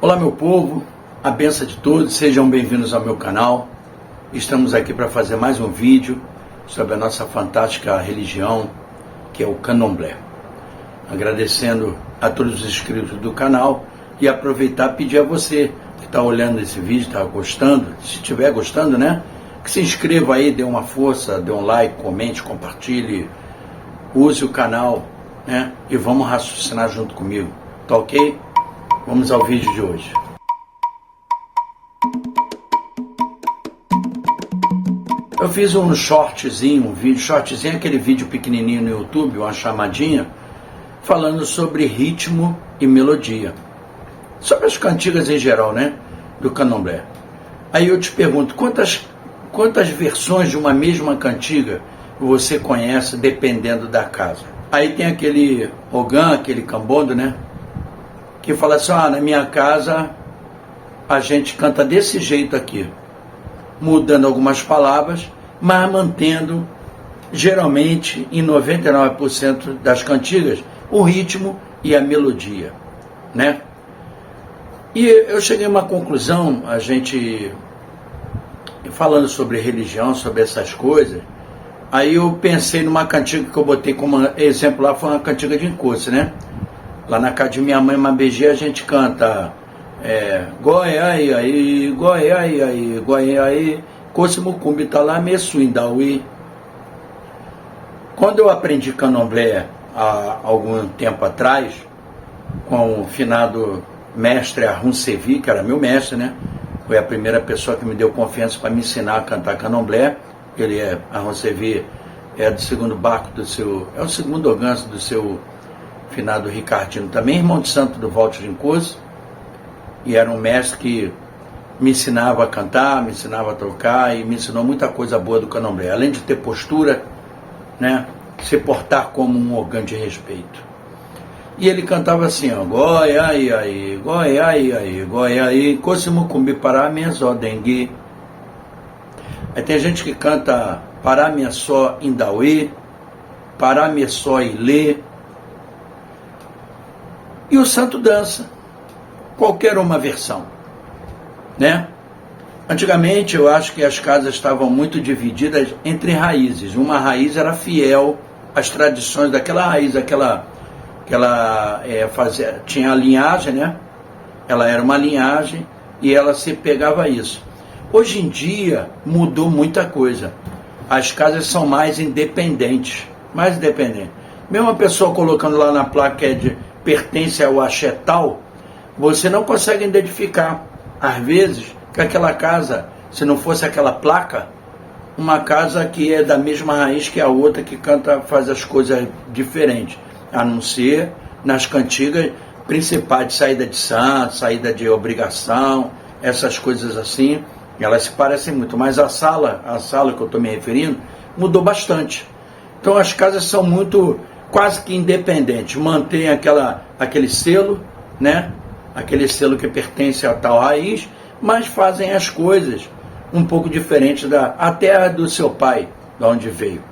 Olá meu povo, a benção de todos, sejam bem-vindos ao meu canal. Estamos aqui para fazer mais um vídeo sobre a nossa fantástica religião, que é o Candomblé. Agradecendo a todos os inscritos do canal e aproveitar e pedir a você que está olhando esse vídeo, está gostando, se estiver gostando, né? Que se inscreva aí, dê uma força, dê um like, comente, compartilhe, use o canal, né? E vamos raciocinar junto comigo, tá ok? Vamos ao vídeo de hoje. Eu fiz um shortzinho, shortzinho é aquele vídeo pequenininho no YouTube, uma chamadinha, falando sobre ritmo e melodia. Sobre as cantigas em geral, né? Do Candomblé. Aí eu te pergunto, quantas versões de uma mesma cantiga você conhece dependendo da casa? Aí tem aquele Ogã, aquele Cambondo, né? Que fala assim, na minha casa a gente canta desse jeito aqui, mudando algumas palavras, mas mantendo, geralmente, em 99% das cantigas, o ritmo e a melodia, né? E eu cheguei a uma conclusão, a gente falando sobre religião, sobre essas coisas, aí eu pensei numa cantiga que eu botei como exemplo lá, foi uma cantiga de encosto, né? Lá na casa de minha mãe, Mabegê, a gente canta Goiai, aí, Goiai, aí, Goiai, aí, Cocimucumbi, Talame, Suindauí. Quando eu aprendi Candomblé há algum tempo atrás, com o finado mestre Arrum Sevi, que era meu mestre, né? Foi a primeira pessoa que me deu confiança para me ensinar a cantar Candomblé. Arrum Sevi é do segundo barco do seu, é o segundo organço do seu finado Ricardino, também irmão de santo do Walter de Encosto, e era um mestre que me ensinava a cantar, me ensinava a tocar e me ensinou muita coisa boa do Candomblé, além de ter postura, né, se portar como um orgão de respeito. E ele cantava assim, ó, Goiai, aí, Goiai, aí, Goiai, Cocimucumbi, Pará, Só Dengue. Aí tem gente que canta Pará, Só Indauê, Pará, Só Ilê. E o santo dança, qualquer uma versão, né? Antigamente eu acho que as casas estavam muito divididas entre raízes. Uma raiz era fiel às tradições daquela raiz, tinha a linhagem, né? Ela era uma linhagem e ela se pegava a isso. Hoje em dia mudou muita coisa. As casas são mais independentes, Mesmo a pessoa colocando lá na placa pertence ao axé tal, você não consegue identificar, às vezes, que aquela casa, se não fosse aquela placa, uma casa que é da mesma raiz que a outra, que canta, faz as coisas diferentes, a não ser nas cantigas principais de saída de santo, saída de obrigação, essas coisas assim, elas se parecem muito, mas a sala que eu estou me referindo, mudou bastante. Então as casas são muito, quase que independentes, mantém aquele selo, né? Aquele selo que pertence a tal raiz, mas fazem as coisas um pouco diferentes até do seu pai, de onde veio.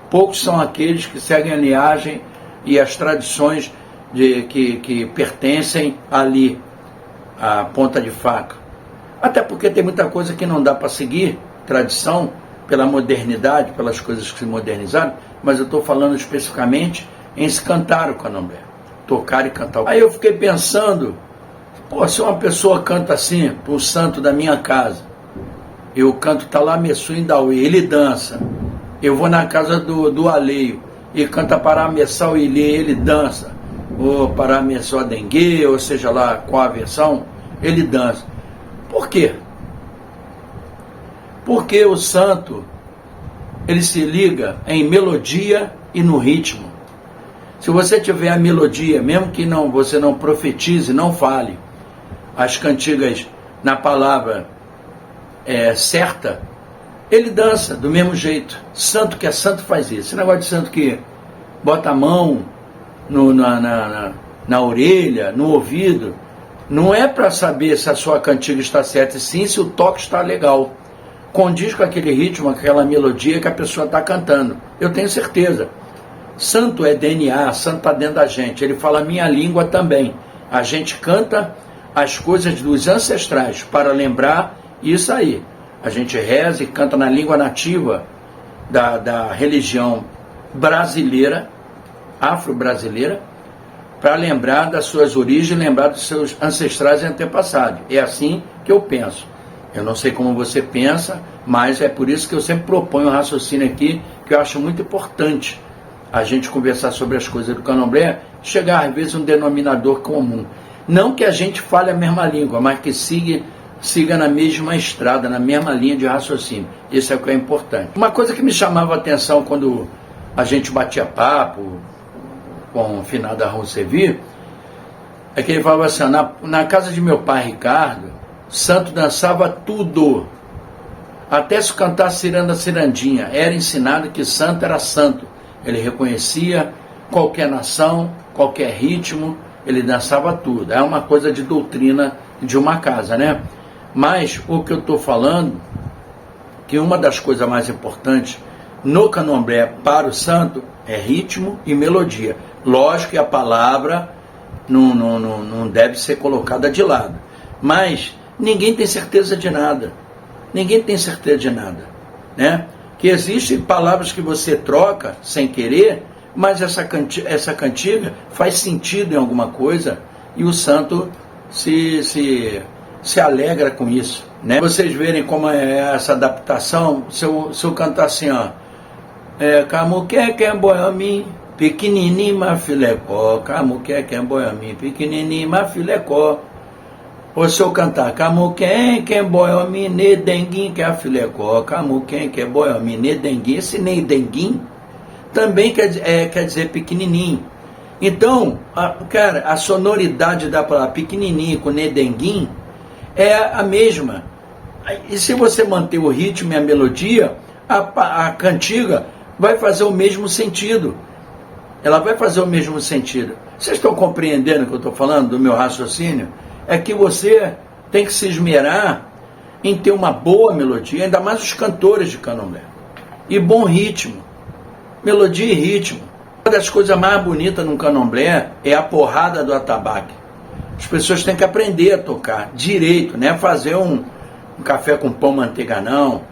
Poucos são aqueles que seguem a linhagem e as tradições que pertencem ali, à ponta de faca. Até porque tem muita coisa que não dá para seguir, tradição, pela modernidade, pelas coisas que se modernizaram, mas eu estou falando especificamente em se cantar o Candomblé, tocar e cantar. Aí eu fiquei pensando, se uma pessoa canta assim, o santo da minha casa, eu canto Talame Suindauê, ele dança, eu vou na casa do alheio e canta Pará Só Ilê, ele dança, ou Pará Só Dengue, ou seja lá qual a versão, ele dança. Por quê? Porque o santo, ele se liga em melodia e no ritmo. Se você tiver a melodia, mesmo que você não profetize, não fale as cantigas na palavra certa, ele dança do mesmo jeito. Santo que é santo faz isso. Esse negócio de santo que bota a mão na orelha, no ouvido, não é para saber se a sua cantiga está certa, e sim se o toque está legal, condiz com aquele ritmo, aquela melodia que a pessoa está cantando. Eu tenho certeza. Santo é DNA, santo está dentro da gente. Ele fala a minha língua também. A gente canta as coisas dos ancestrais para lembrar isso aí. A gente reza e canta na língua nativa da religião brasileira, afro-brasileira, para lembrar das suas origens, lembrar dos seus ancestrais e antepassados. É assim que eu penso. Eu não sei como você pensa, mas é por isso que eu sempre proponho um raciocínio aqui, que eu acho muito importante a gente conversar sobre as coisas do candomblé, chegar às vezes a um denominador comum. Não que a gente fale a mesma língua, mas que siga na mesma estrada, na mesma linha de raciocínio. Isso é o que é importante. Uma coisa que me chamava a atenção quando a gente batia papo com o finado Roussevi, é que ele falava assim, na casa de meu pai Ricardo, santo dançava tudo, até se cantar ciranda cirandinha, era ensinado que santo era santo, ele reconhecia qualquer nação, qualquer ritmo, ele dançava tudo, é uma coisa de doutrina de uma casa, né? Mas o que eu estou falando, que uma das coisas mais importantes no candomblé para o santo é ritmo e melodia. Lógico que a palavra não deve ser colocada de lado, mas ninguém tem certeza de nada. Ninguém tem certeza de nada, né? Que existem palavras que você troca sem querer, mas essa cantiga faz sentido em alguma coisa e o santo se alegra com isso, né? Vocês verem como é essa adaptação, se eu cantar assim, ó, Camuqueque boiamim, pequenininho mas filecó, Camuqueque boiamim, pequenininho mas filecó. Ou se eu cantar, Camuqueque boiamim, nedenguim que é a filecó, Camuqueque boiamim, nedenguim, esse nedenguim também quer dizer pequenininho. Então, a sonoridade da palavra pequenininho com nedenguim é a mesma. E se você manter o ritmo e a melodia, a cantiga vai fazer o mesmo sentido. Ela vai fazer o mesmo sentido. Vocês estão compreendendo o que eu estou falando, do meu raciocínio? É que você tem que se esmerar em ter uma boa melodia, ainda mais os cantores de candomblé. E bom ritmo. Melodia e ritmo. Uma das coisas mais bonitas no candomblé é a porrada do atabaque. As pessoas têm que aprender a tocar direito, não é fazer um café com pão manteiga não,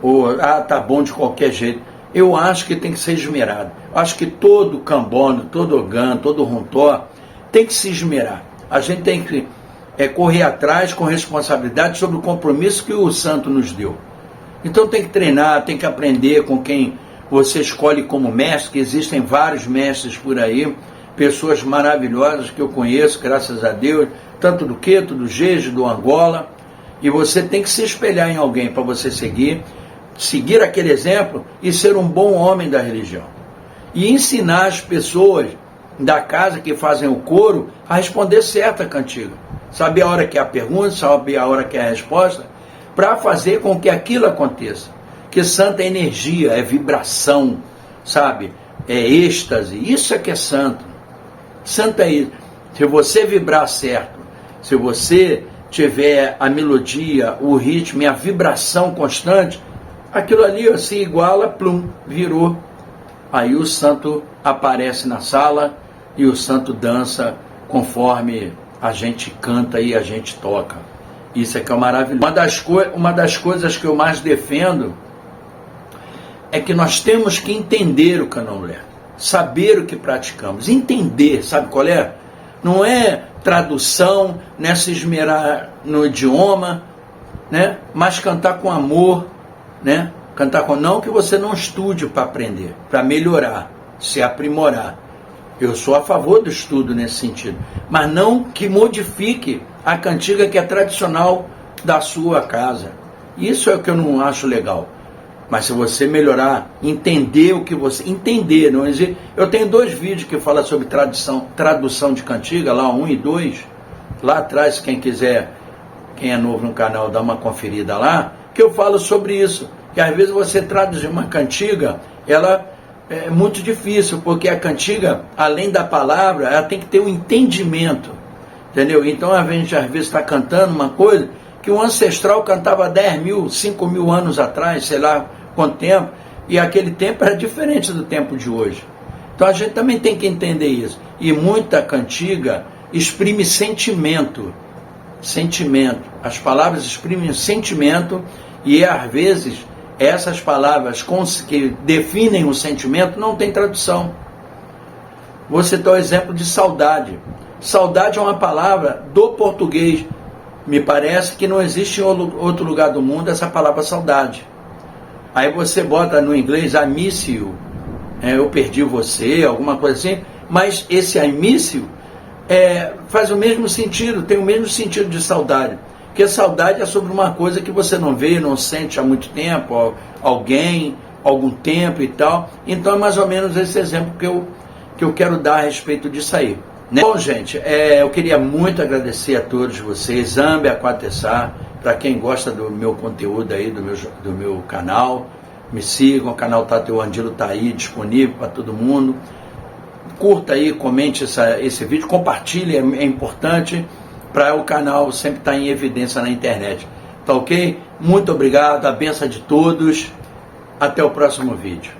ou tá bom de qualquer jeito. Eu acho que tem que ser esmerado. Acho que todo cambono, todo ogã, todo rontó tem que se esmerar. A gente tem que correr atrás com responsabilidade sobre o compromisso que o santo nos deu. Então tem que treinar, tem que aprender com quem você escolhe como mestre, que existem vários mestres por aí, pessoas maravilhosas que eu conheço, graças a Deus, tanto do Queto, do Jeje, do Angola, e você tem que se espelhar em alguém para você seguir aquele exemplo e ser um bom homem da religião. E ensinar as pessoas da casa que fazem o coro a responder certa cantiga. Saber a hora que é a pergunta, saber a hora que é a resposta, para fazer com que aquilo aconteça. Que santo é energia, é vibração, sabe? É êxtase, isso é que é santo. Santo é isso. Se você vibrar certo, se você tiver a melodia, o ritmo e a vibração constante, aquilo ali se iguala, plum, virou. Aí o santo aparece na sala e o santo dança conforme a gente canta e a gente toca. Isso é que é maravilhoso. Uma das coisas que eu mais defendo é que nós temos que entender o candomblé, saber o que praticamos, entender, sabe qual é? Não é tradução, não é se esmerar no idioma, né? Mas cantar com amor, né? Cantar com não que você não estude para aprender, para melhorar, se aprimorar. Eu sou a favor do estudo nesse sentido, mas não que modifique a cantiga que é tradicional da sua casa. Isso é o que eu não acho legal. Mas se você melhorar, entender o que você... Entender, não dizer... Eu tenho 2 vídeos que falam sobre tradução de cantiga, lá 1 e 2. Lá atrás, quem quiser, quem é novo no canal, dá uma conferida lá, que eu falo sobre isso. Que às vezes você traduzir uma cantiga, ela é muito difícil, porque a cantiga, além da palavra, ela tem que ter um entendimento. Entendeu? Então a gente às vezes está cantando uma coisa que o ancestral cantava 10 mil, 5 mil anos atrás, sei lá quanto tempo, e aquele tempo era diferente do tempo de hoje. Então a gente também tem que entender isso. E muita cantiga exprime sentimento. sentimento. As palavras exprimem sentimento e às vezes essas palavras que definem o sentimento não tem tradução. Vou citar o exemplo de saudade. Saudade é uma palavra do português. Me parece que não existe em outro lugar do mundo essa palavra saudade. Aí você bota no inglês I miss you, eu perdi você, alguma coisa assim, mas esse I miss you faz o mesmo sentido, tem o mesmo sentido de saudade. Porque saudade é sobre uma coisa que você não vê, não sente há muito tempo, alguém, algum tempo e tal. Então é mais ou menos esse exemplo que eu quero dar a respeito disso aí. Né? Bom, gente, eu queria muito agradecer a todos vocês, Zambi Aquatessá, para quem gosta do meu conteúdo aí, do meu canal, me sigam, o canal Tateu Andilo está aí disponível para todo mundo. Curta aí, comente esse vídeo, compartilhe, é importante para o canal sempre estar em evidência na internet. Tá ok? Muito obrigado, a benção de todos, até o próximo vídeo.